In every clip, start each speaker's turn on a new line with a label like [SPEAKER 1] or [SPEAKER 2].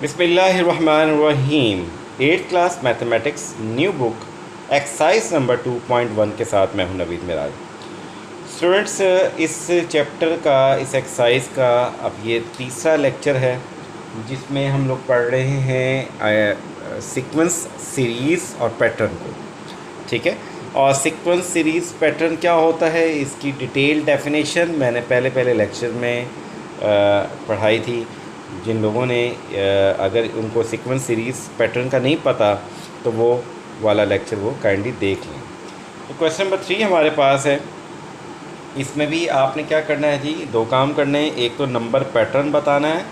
[SPEAKER 1] बिस्मिल्लाहिर्रहमानिर्रहीम। 8th class mathematics new book exercise number 2.1 के साथ मैं हूं नवीद मिराज। स्टूडेंट्स, इस चैप्टर का, इस एक्सरसाइज का अब ये तीसरा लेक्चर है जिसमें हम लोग पढ़ रहे हैं सीक्वेंस, सीरीज़ और पैटर्न को। ठीक है, और सीक्वेंस, सीरीज़, पैटर्न क्या होता है, इसकी डिटेल डेफिनेशन मैंने पहले लेक्चर में पढ़ाई थी। जिन लोगों ने अगर उनको सीक्वेंस, सीरीज़, पैटर्न का नहीं पता तो वो वाला लेक्चर वो काइंडली देख लें। तो क्वेश्चन नंबर 3 हमारे पास है। इसमें भी आपने क्या करना है जी, दो काम करने हैं। एक तो नंबर पैटर्न बताना है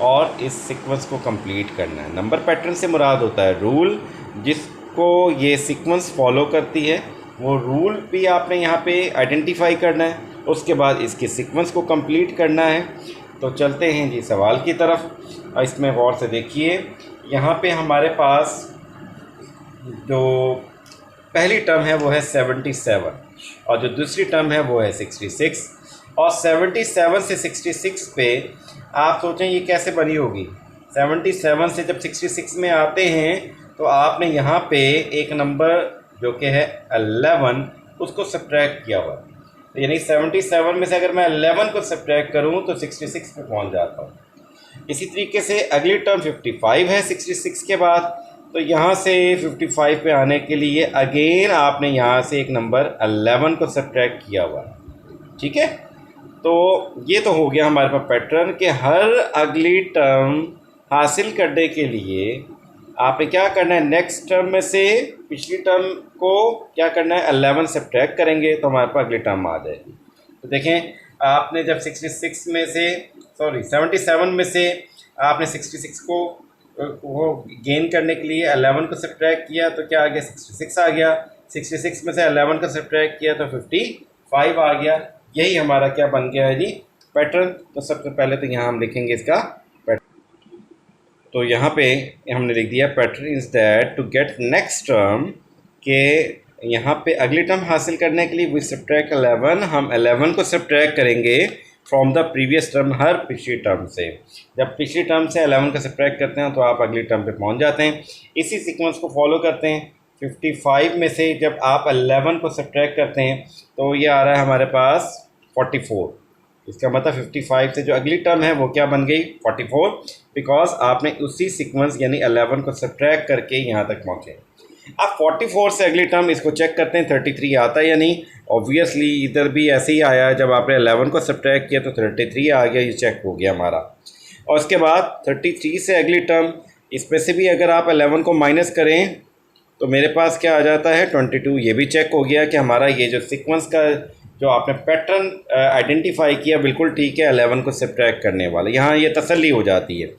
[SPEAKER 1] और इस सीक्वेंस को कंप्लीट करना है। नंबर पैटर्न से मुराद होता है रूल जिसको ये सीक्वेंस फॉलो करती है, वो रूल भी आपने यहाँ पे आइडेंटिफाई करना है। उसके बाद इसकी सीक्वेंस को कंप्लीट करना है। तो चलते हैं जी सवाल की तरफ। इसमें गौर से देखिए, यहाँ पे हमारे पास जो पहली टर्म है वो है 77 और जो दूसरी टर्म है वो है 66। और 77 से 66 पे आप सोचें ये कैसे बनी होगी। 77 से जब 66 में आते हैं तो आपने यहाँ पे एक नंबर जो कि है 11 उसको सब्ट्रैक्ट किया हुआ। तो यानी 77 में से अगर मैं 11 को सब्ट्रैक्ट करूँ तो 66 पे पहुँच जाता हूँ। इसी तरीके से अगली टर्म 55 है 66 के बाद। तो यहाँ से 55 पे आने के लिए अगेन आपने यहाँ से एक नंबर 11 को सब्ट्रैक्ट किया हुआ है। ठीक है, तो ये तो हो गया हमारे पास पैटर्न के हर अगली टर्म हासिल करने के लिए आपने क्या करना है, नेक्स्ट टर्म में से पिछली टर्म को क्या करना है, 11 सब्ट्रैक्ट करेंगे तो हमारे पास अगली टर्म आ जाएगी। तो देखें, आपने जब 66 में से 77 में से आपने 66 को वो गेन करने के लिए 11 को सब्ट्रैक्ट किया तो क्या आ गया, 66 आ गया। 66 में से 11 को सब्ट्रैक्ट किया तो 55 आ गया। यही हमारा क्या बन गया है जी, पैटर्न। तो सबसे पहले तो यहाँ हम लिखेंगे इसका पैटर्न। तो यहाँ पे हमने लिख दिया pattern is that to get next term के यहाँ पे अगली टर्म हासिल करने के लिए वी सब्ट्रैक्ट 11। हम 11 को सब्ट्रैक्ट करेंगे फ्रॉम द प्रीवियस टर्म, हर पिछली टर्म से। जब पिछली टर्म से 11 का सब्ट्रैक्ट करते हैं तो आप अगली टर्म पे पहुंच जाते हैं। इसी सीक्वेंस को फॉलो करते हैं। 55 में से जब आप 11 को सब्ट्रैक्ट करते हैं तो ये आ रहा है हमारे पास 44। इसका मतलब 55 से जो अगली टर्म है वो क्या बन गई, 44, बिकॉज आपने उसी सीक्वेंस यानी 11 को सब्ट्रैक्ट करके यहाँ तक पहुँचे। अब 44 से अगली टर्म इसको चेक करते हैं 33 आता है या नहीं। ऑब्वियसली इधर भी ऐसे ही आया, जब आपने 11 को सब्ट्रैक्ट किया तो 33 आ गया, ये चेक हो गया हमारा। और उसके बाद 33 से अगली टर्म, इसमें से भी अगर आप 11 को माइनस करें तो मेरे पास क्या आ जाता है, 22। ये भी चेक हो गया कि हमारा ये जो सीक्वेंस का जो आपने पैटर्न आइडेंटिफाई किया बिल्कुल ठीक है, 11 को सब्ट्रैक्ट करने वाला। यहाँ ये तसल्ली हो जाती है।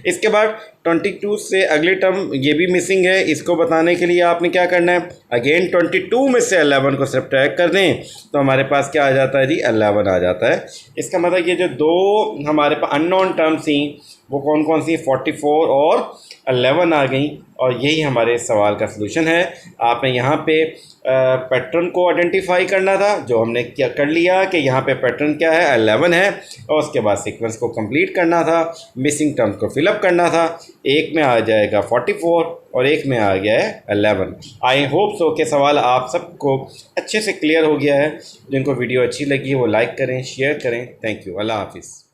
[SPEAKER 1] इसके बाद 22 से अगली टर्म ये भी मिसिंग है। इसको बताने के लिए आपने क्या करना है, अगेन 22 में से 11 को सब्ट्रैक्ट कर दें तो हमारे पास क्या आ जाता है जी, 11 आ जाता है। इसका मतलब ये जो दो हमारे पास अननोन टर्म्स थी वो कौन कौन सी, 44 और 11 आ गई। और यही हमारे सवाल का सलूशन है। आपने यहाँ पे पैटर्न को आइडेंटिफाई करना था, जो हमने क्या कर लिया कि यहाँ पे पैटर्न क्या है, 11 है। और उसके बाद सीक्वेंस को कंप्लीट करना था, मिसिंग टर्म को फिलअप करना था। एक में आ जाएगा 44 और एक में आ गया है 11। आई होप सो कि सवाल आप सबको अच्छे से क्लियर हो गया है। जिनको वीडियो अच्छी लगी वो लाइक करें, शेयर करें। Thank you. अल्लाह हाफिज़।